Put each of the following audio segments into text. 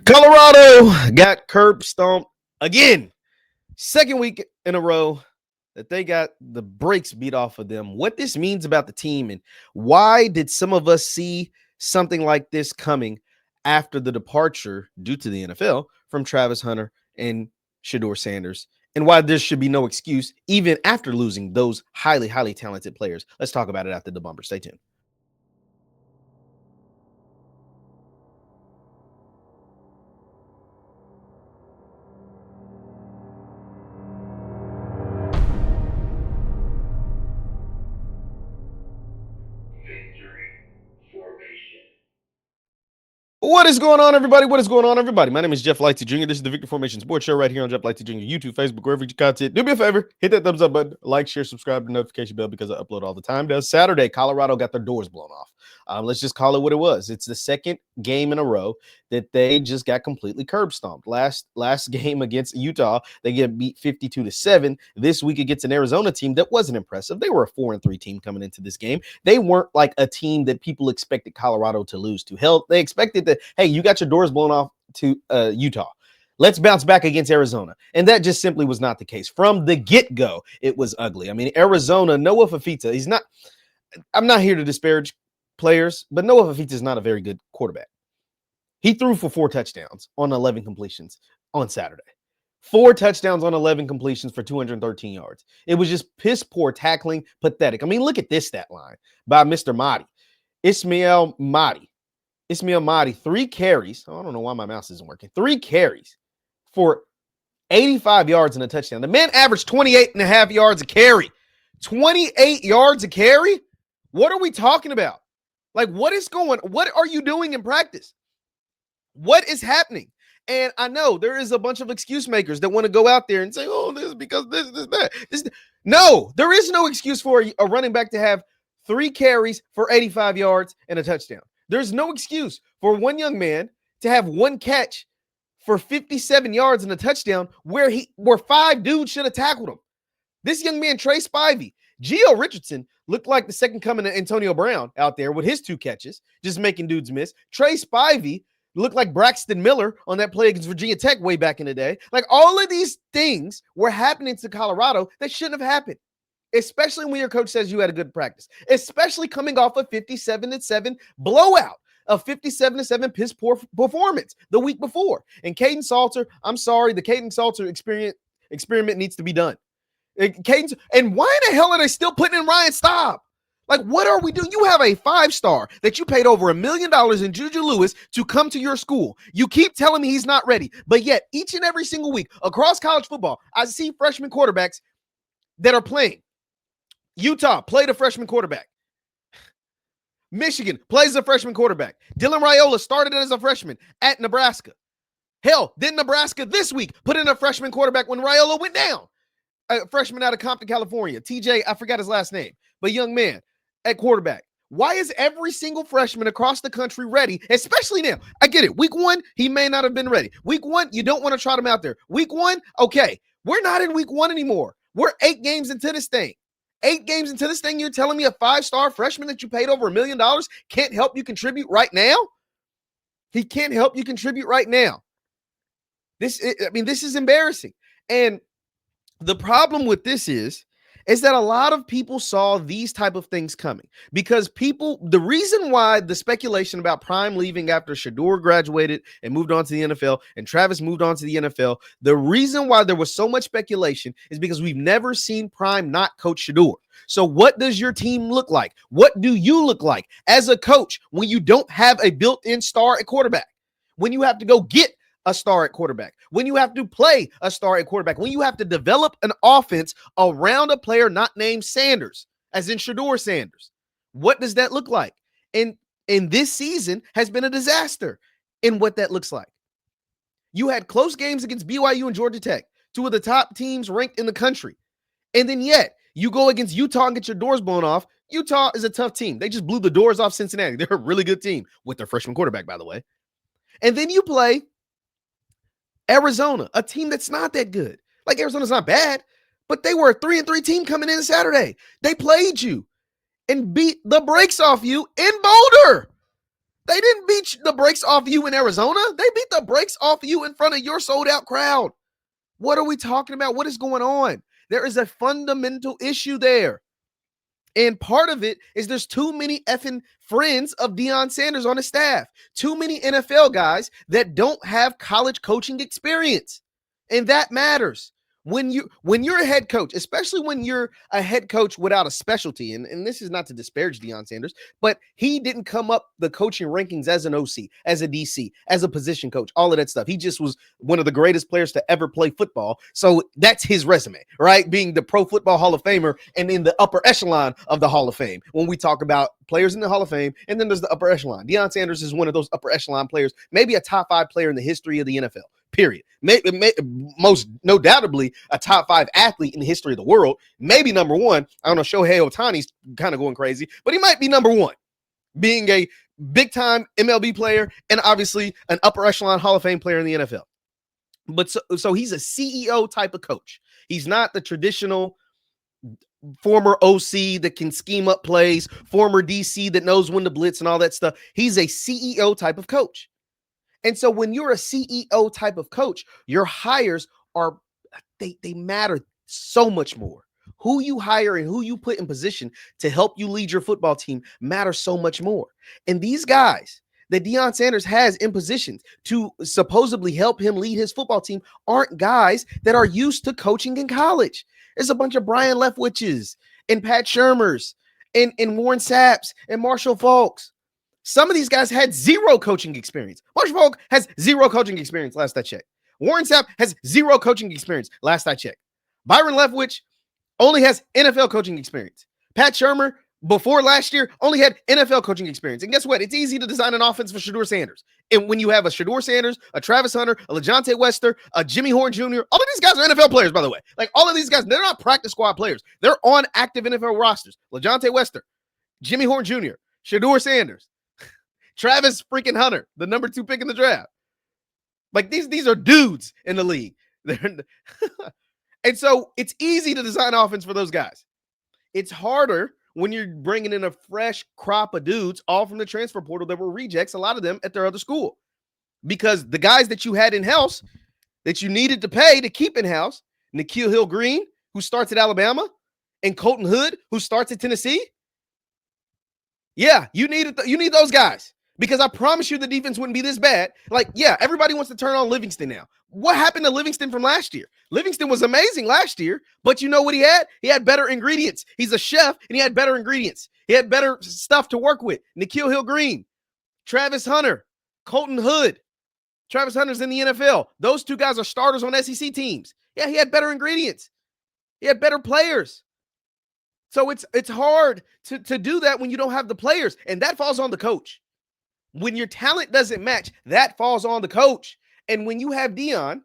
Colorado got curb stomped again. Second week in a row that they got the brakes beat off of them. What this means about the team and why did some of us see something like this coming after the departure due to the NFL from Travis Hunter and Shedeur Sanders, and why there should be no excuse even after losing those highly, highly talented players. Let's talk about it after the bumper. Stay tuned. What is going on, everybody? What is going on, everybody? My name is JeffLightsyJr. This is the Victory Formation Sports Show right here on JeffLightsyJr. YouTube, Facebook, wherever you content. Do me a favor, hit that thumbs up button, like, share, subscribe, and notification bell because I upload all the time. Now, Saturday, Colorado got their doors blown off. Let's just call it what it was. It's the second game in a row that they just got completely curb stomped. Last game against Utah, they get beat 52-7. This week against an Arizona team that wasn't impressive. They were a 4-3 team coming into this game. They weren't like a team that people expected Colorado to lose to. Hell, they expected that, hey, you got your doors blown off to Utah. Let's bounce back against Arizona. And that just simply was not the case. From the get-go, it was ugly. I mean, Arizona, Noah Fafita, I'm not here to disparage players, but Noah Fafita is not a very good quarterback. He threw for 4 touchdowns on 11 completions on Saturday. 4 touchdowns on 11 completions for 213 yards. It was just piss poor tackling, pathetic. I mean, look at this stat line by Mr. Mahdi. Ismail Mahdi, 3 carries. I don't know why my mouse isn't working. 3 carries for 85 yards and a touchdown. The man averaged 28.5 yards a carry. 28 yards a carry? What are we talking about? Like, what are you doing in practice? What is happening? And I know there is a bunch of excuse makers that want to go out there and say, oh, this is because this, that. No, there is no excuse for a running back to have 3 carries for 85 yards and a touchdown. There's no excuse for one young man to have 1 catch for 57 yards and a touchdown where 5 dudes should have tackled him. This young man, Trey Spivey, Gio Richardson looked like the second coming of Antonio Brown out there with his 2 catches, just making dudes miss. Trey Spivey looked like Braxton Miller on that play against Virginia Tech way back in the day. Like, all of these things were happening to Colorado that shouldn't have happened, especially when your coach says you had a good practice, especially coming off a 57-7 blowout, a 57-7 piss poor performance the week before. And Caden Salter, I'm sorry, the Caden Salter experiment needs to be done. And why in the hell are they still putting in Ryan Staub? Like, what are we doing? You have a 5-star that you paid over $1 million in Juju Lewis to come to your school. You keep telling me he's not ready, but yet each and every single week across college football, I see freshman quarterbacks that are playing. Utah played a freshman quarterback. Michigan plays a freshman quarterback. Dylan Raiola started as a freshman at Nebraska. Hell, then Nebraska this week put in a freshman quarterback when Raiola went down. A freshman out of Compton, California. TJ, I forgot his last name, but young man at quarterback. Why is every single freshman across the country ready, especially now? I get it. Week 1, he may not have been ready. Week 1, you don't want to trot him out there. Week 1, okay. We're not in week 1 anymore. We're 8 games into this thing. 8 games into this thing, you're telling me a 5-star freshman that you paid over $1 million can't help you contribute right now? He can't help you contribute right now. This is embarrassing. And the problem with this is that a lot of people saw these type of things coming because the reason why the speculation about Prime leaving after Shedeur graduated and moved on to the NFL and Travis moved on to the NFL, the reason why there was so much speculation is because we've never seen Prime not coach Shedeur. So what does your team look like? What do you look like as a coach when you don't have a built-in star at quarterback? When you have to go get a star at quarterback, when you have to play a star at quarterback, when you have to develop an offense around a player not named Sanders, as in Shedeur Sanders. What does that look like? And this season has been a disaster in what that looks like. You had close games against BYU and Georgia Tech, 2 of the top teams ranked in the country. And then yet you go against Utah and get your doors blown off. Utah is a tough team. They just blew the doors off Cincinnati. They're a really good team with their freshman quarterback, by the way. And then you play Arizona, a team that's not that good. Like, Arizona's not bad, but they were a 3-3 team coming in Saturday. They played you and beat the brakes off you in Boulder. They didn't beat the brakes off you in Arizona. They beat the brakes off you in front of your sold-out crowd. What are we talking about? What is going on? There is a fundamental issue there. And part of it is there's too many effing friends of Deion Sanders on his staff. Too many NFL guys that don't have college coaching experience. And that matters. When you're a head coach, especially when you're a head coach without a specialty, and this is not to disparage Deion Sanders, but he didn't come up the coaching rankings as an OC, as a DC, as a position coach, all of that stuff. He just was one of the greatest players to ever play football. So that's his resume, right? Being the Pro Football Hall of Famer and in the upper echelon of the Hall of Fame. When we talk about players in the Hall of Fame, and then there's the upper echelon. Deion Sanders is one of those upper echelon players, maybe a top 5 player in the history of the NFL. Period. Most no doubtably a top 5 athlete in the history of the world. Maybe number 1. I don't know. Shohei Ohtani's kind of going crazy, but he might be number 1, being a big time MLB player and obviously an upper echelon Hall of Fame player in the NFL. But so he's a CEO type of coach. He's not the traditional former OC that can scheme up plays, former DC that knows when to blitz and all that stuff. He's a CEO type of coach. And so when you're a CEO type of coach, your hires they matter so much more. Who you hire and who you put in position to help you lead your football team matters so much more. And these guys that Deion Sanders has in positions to supposedly help him lead his football team aren't guys that are used to coaching in college. There's a bunch of Brian Leftwich's and Pat Shermers and Warren Sapp's and Marshall Faulks. Some of these guys had zero coaching experience. Marshall Faulk has zero coaching experience, last I checked. Warren Sapp has zero coaching experience, last I checked. Byron Leftwich only has NFL coaching experience. Pat Shermer, before last year, only had NFL coaching experience. And guess what? It's easy to design an offense for Shedeur Sanders. And when you have a Shedeur Sanders, a Travis Hunter, a LeJontay Wester, a Jimmy Horn Jr., all of these guys are NFL players, by the way. Like, all of these guys, they're not practice squad players. They're on active NFL rosters. LeJontay Wester, Jimmy Horn Jr., Shedeur Sanders, Travis freaking Hunter, the number 2 pick in the draft. Like, these are dudes in the league. And so it's easy to design offense for those guys. It's harder when you're bringing in a fresh crop of dudes, all from the transfer portal that were rejects, a lot of them at their other school. Because the guys that you had in-house that you needed to pay to keep in-house, Nikhil Hill-Green, who starts at Alabama, and Colton Hood, who starts at Tennessee. Yeah, you need those guys. Because I promise you the defense wouldn't be this bad. Like, yeah, everybody wants to turn on Livingston now. What happened to Livingston from last year? Livingston was amazing last year, but you know what he had? He had better ingredients. He's a chef, and he had better ingredients. He had better stuff to work with. Nikhil Hill-Green, Travis Hunter, Colton Hood. Travis Hunter's in the NFL. Those 2 guys are starters on SEC teams. Yeah, he had better ingredients. He had better players. So it's hard to do that when you don't have the players, and that falls on the coach. When your talent doesn't match, that falls on the coach. And when you have Deion,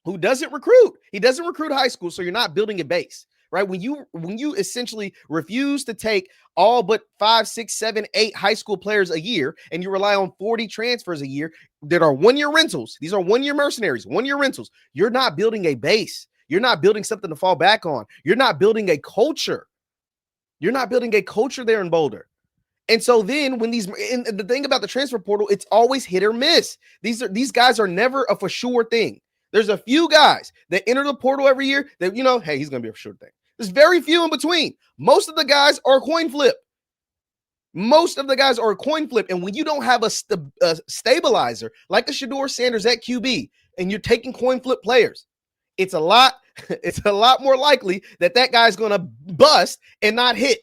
who doesn't recruit, he doesn't recruit high school, so you're not building a base, right? When you essentially refuse to take all but 5, 6, 7, 8 high school players a year, and you rely on 40 transfers a year that are 1-year rentals. These are 1-year mercenaries, 1-year rentals. You're not building a base. You're not building something to fall back on. You're not building a culture. You're not building a culture there in Boulder. And so then when and the thing about the transfer portal, it's always hit or miss. These guys are never a for sure thing. There's a few guys that enter the portal every year that, hey, he's going to be a for sure thing. There's very few in between. Most of the guys are a coin flip. And when you don't have a stabilizer like a Shedeur Sanders at QB, and you're taking coin flip players, it's a lot more likely that guy's going to bust and not hit.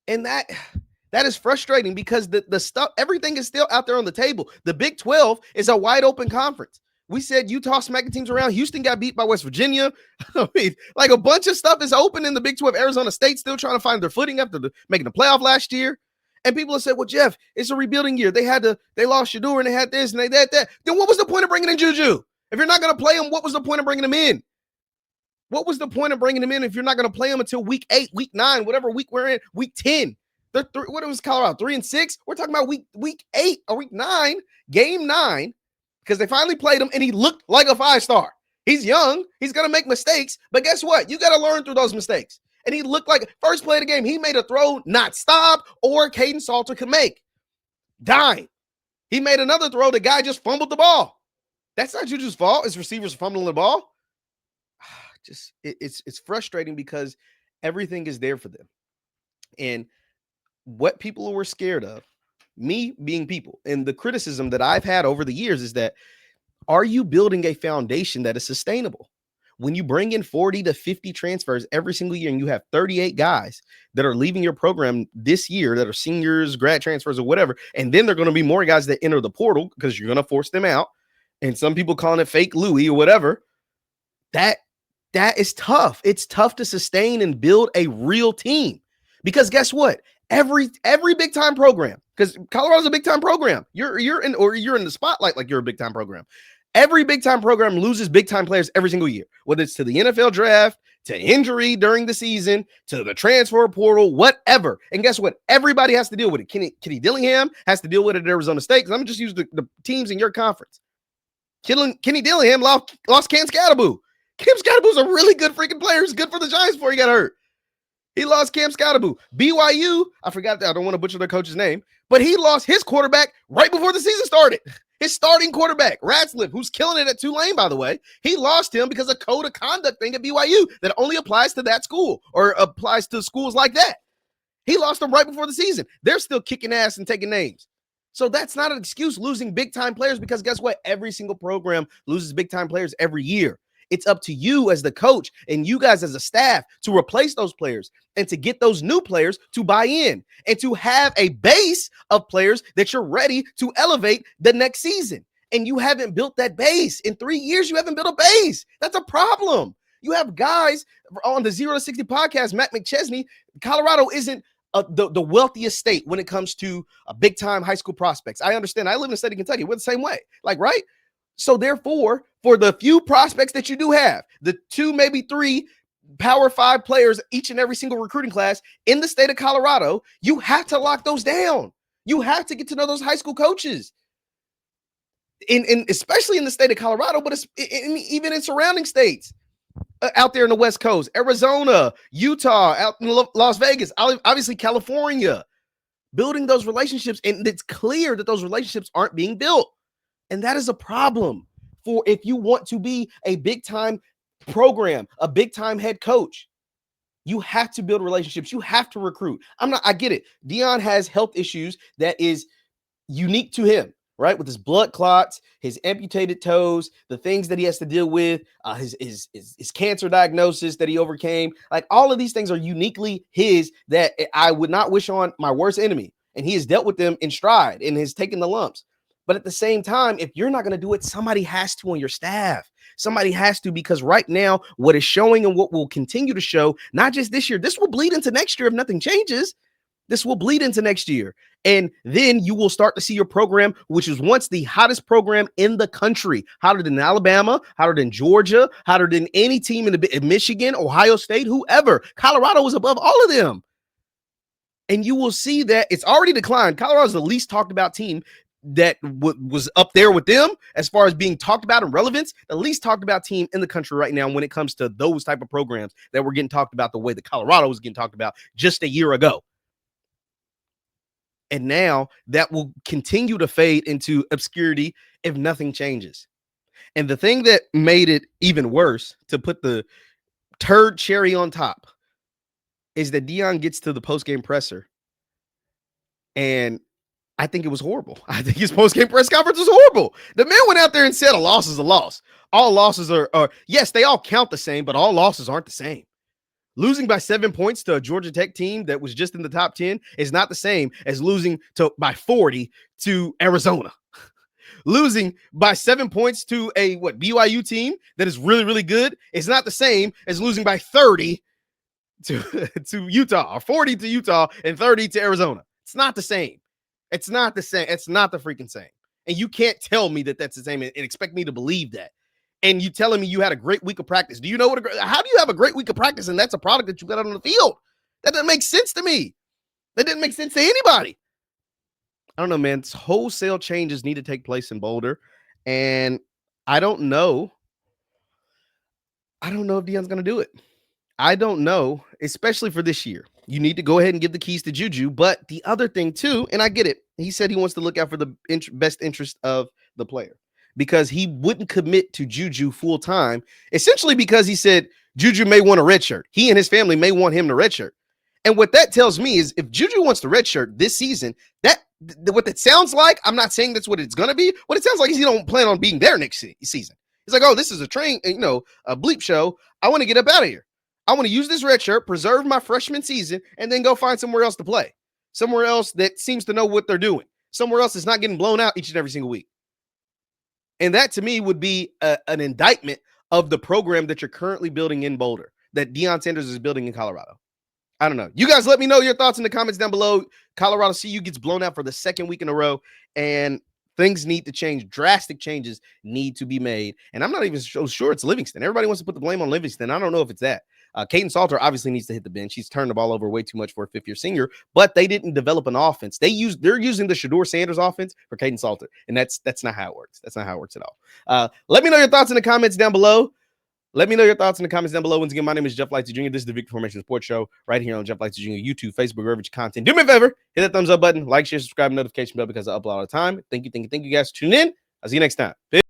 And that is frustrating because the stuff, everything is still out there on the table. The Big 12 is a wide open conference. We said Utah smacking teams around. Houston got beat by West Virginia. I mean, like, a bunch of stuff is open in the Big 12. Arizona State still trying to find their footing after making the playoff last year. And people have said, well, Jeff, it's a rebuilding year. They lost Shedeur and they had this and they had that. Then what was the point of bringing in Juju? If you're not going to play him, what was the point of bringing him in? What was the point of bringing him in if you're not going to play him until week 8, week 9, whatever week we're in, week 10? What was Colorado, 3-6? We're talking about week 8 or week 9, game 9, because they finally played him and he looked like a 5-star. He's young. He's going to make mistakes. But guess what? You got to learn through those mistakes. And he looked like first play of the game, he made a throw not stopped or Caden Salter could make. Dime. He made another throw. The guy just fumbled the ball. That's not Juju's fault. It's receivers fumbling the ball. It's frustrating because everything is there for them. And what people were scared of, me being people, and the criticism that I've had over the years is that, are you building a foundation that is sustainable? When you bring in 40 to 50 transfers every single year and you have 38 guys that are leaving your program this year that are seniors, grad transfers, or whatever, and then there are going to be more guys that enter the portal because you're going to force them out, and some people calling it fake Louis or whatever, that is tough. It's tough to sustain and build a real team because guess what? Every big time program, because Colorado's a big time program. You're in the spotlight like you're a big time program. Every big time program loses big time players every single year, whether it's to the NFL draft, to injury during the season, to the transfer portal, whatever. And guess what? Everybody has to deal with it. Kenny Dillingham has to deal with it at Arizona State. Because I'm just use the teams in your conference. Kenny Dillingham lost Cam Scatterboo. Cam Scatterboo's a really good freaking player. He's good for the Giants before he got hurt. He lost Cam Scatterboo. BYU, I forgot that. I don't want to butcher their coach's name, but he lost his quarterback right before the season started. His starting quarterback, Ratslip, who's killing it at Tulane, by the way, he lost him because of code of conduct thing at BYU that only applies to that school or applies to schools like that. He lost him right before the season. They're still kicking ass and taking names. So that's not an excuse, losing big-time players, because guess what? Every single program loses big-time players every year. It's up to you as the coach and you guys as a staff to replace those players and to get those new players to buy in and to have a base of players that you're ready to elevate the next season. And you haven't built that base. In 3 years, you haven't built a base. That's a problem. You have guys on the 0 to 60 podcast, Matt McChesney. Colorado isn't the wealthiest state when it comes to big-time high school prospects. I understand. I live in the state of Kentucky. We're the same way. Right? So therefore, for the few prospects that you do have, the 2, maybe 3 Power 5 players each and every single recruiting class in the state of Colorado, you have to lock those down. You have to get to know those high school coaches. Especially in the state of Colorado, but even in surrounding states out there in the West Coast, Arizona, Utah, out in Las Vegas, obviously California, building those relationships. And it's clear that those relationships aren't being built. And that is a problem for if you want to be a big-time program, a big-time head coach. You have to build relationships. You have to recruit. I get it. Deion has health issues that is unique to him, right? With his blood clots, his amputated toes, the things that he has to deal with, his cancer diagnosis that he overcame. Like, all of these things are uniquely his that I would not wish on my worst enemy. And he has dealt with them in stride and has taken the lumps. But at the same time, if you're not going to do it, somebody has to on your staff. Somebody has to, because right now, what is showing and what will continue to show, not just this year, this will bleed into next year if nothing changes. This will bleed into next year. And then you will start to see your program, which was once the hottest program in the country, hotter than Alabama, hotter than Georgia, hotter than any team in Michigan, Ohio State, whoever. Colorado was above all of them. And you will see that it's already declined. Colorado is the least talked about team that was up there with them as far as being talked about and relevance, the least talked about team in the country right now when it comes to those type of programs that were getting talked about the way that Colorado was getting talked about just a year ago. And now that will continue to fade into obscurity if nothing changes. And the thing that made it even worse, to put the turd cherry on top, is that Deion gets to the post-game presser, and I think it was horrible. I think his post-game press conference was horrible. The man went out there and said a loss is a loss. All losses are yes, they all count the same, but all losses aren't the same. Losing by 7 points to a Georgia Tech team that was just in the top 10 is not the same as losing by 40 to Arizona. Losing by 7 points to a BYU team that is really, really good is not the same as losing by 30 to Utah, or 40 to Utah and 30 to Arizona. It's not the same. It's not the same. It's not the freaking same. And you can't tell me that that's the same and expect me to believe that. And you telling me you had a great week of practice. Do you know how do you have a great week of practice and that's a product that you got out on the field? That doesn't make sense to me. That didn't make sense to anybody. I don't know, man. Wholesale changes need to take place in Boulder. And I don't know if Deion's going to do it. I don't know, especially for this year. You need to go ahead and give the keys to Juju. But the other thing too, and I get it, he said he wants to look out for the best interest of the player because he wouldn't commit to Juju full time, essentially because he said Juju may want a red shirt. He and his family may want him to red shirt. And what that tells me is if Juju wants the red shirt this season, what that sounds like, I'm not saying that's what it's going to be. What it sounds like is he don't plan on being there next season. He's like, oh, this is a bleep show. I want to get up out of here. I want to use this red shirt, preserve my freshman season, and then go find somewhere else to play. Somewhere else that seems to know what they're doing. Somewhere else that's not getting blown out each and every single week. And that to me would be an indictment of the program that you're currently building in Boulder, that Deion Sanders is building in Colorado. I don't know. You guys let me know your thoughts in the comments down below. Colorado CU gets blown out for the second week in a row, and things need to change. Drastic changes need to be made. And I'm not even so sure it's Livingston. Everybody wants to put the blame on Livingston. I don't know if it's that. Caden Salter obviously needs to hit the bench. He's turned the ball over way too much for a fifth-year senior, but they didn't develop an offense. They're using the Shedeur Sanders offense for Caden Salter, and that's not how it works. That's not how it works at all. Let me know your thoughts in the comments down below. Let me know your thoughts in the comments down below. Once again, my name is Jeff Lightsy Jr. This is the Victory Formation Sports Show right here on Jeff Lightsy Jr. YouTube, Facebook, wherever you content. Do me a favor, hit that thumbs up button, like, share, subscribe, notification bell because I upload all the time. Thank you guys for tuning in. I'll see you next time. Peace.